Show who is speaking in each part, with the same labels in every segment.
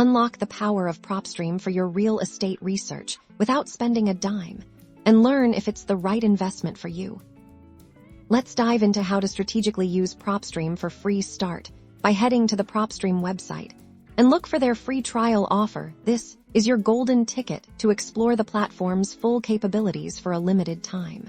Speaker 1: Unlock the power of Propstream for your real estate research without spending a dime, and learn if it's the right investment for you. Let's dive into how to strategically use Propstream for free start by heading to the Propstream website and look for their free trial offer. This is your golden ticket to explore the platform's full capabilities for a limited time.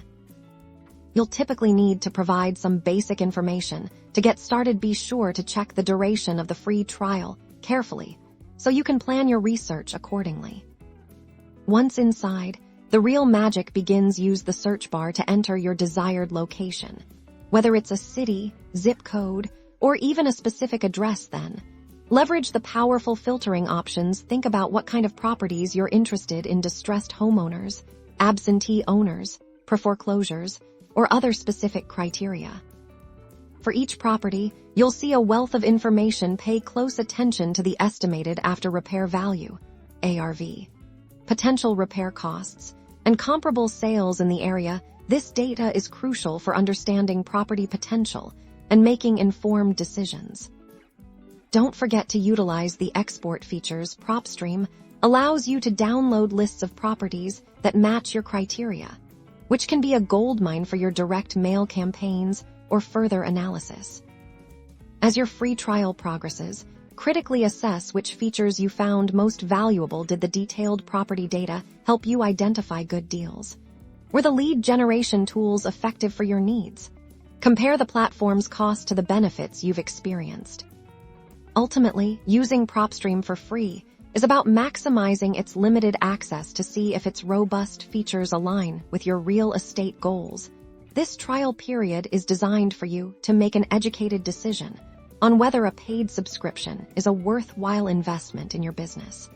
Speaker 1: You'll typically need to provide some basic information. To get started, be sure to check the duration of the free trial carefully so you can plan your research accordingly. Once inside, the real magic begins. Use the search bar to enter your desired location. Whether it's a city, zip code, or even a specific address, then leverage the powerful filtering options. Think about what kind of properties you're interested in: distressed homeowners, absentee owners, foreclosures, or other specific criteria. For each property, you'll see a wealth of information. Pay close attention to the estimated after repair value, ARV, potential repair costs, and comparable sales in the area. This data is crucial for understanding property potential and making informed decisions. Don't forget to utilize the export features. Propstream allows you to download lists of properties that match your criteria, which can be a goldmine for your direct mail campaigns or further analysis. As your free trial progresses, critically assess which features you found most valuable. Did the detailed property data help you identify good deals? Were the lead generation tools effective for your needs? Compare the platform's cost to the benefits you've experienced. Ultimately, using Propstream for free is about maximizing its limited access to see if its robust features align with your real estate goals. This trial period is designed for you to make an educated decision on whether a paid subscription is a worthwhile investment in your business.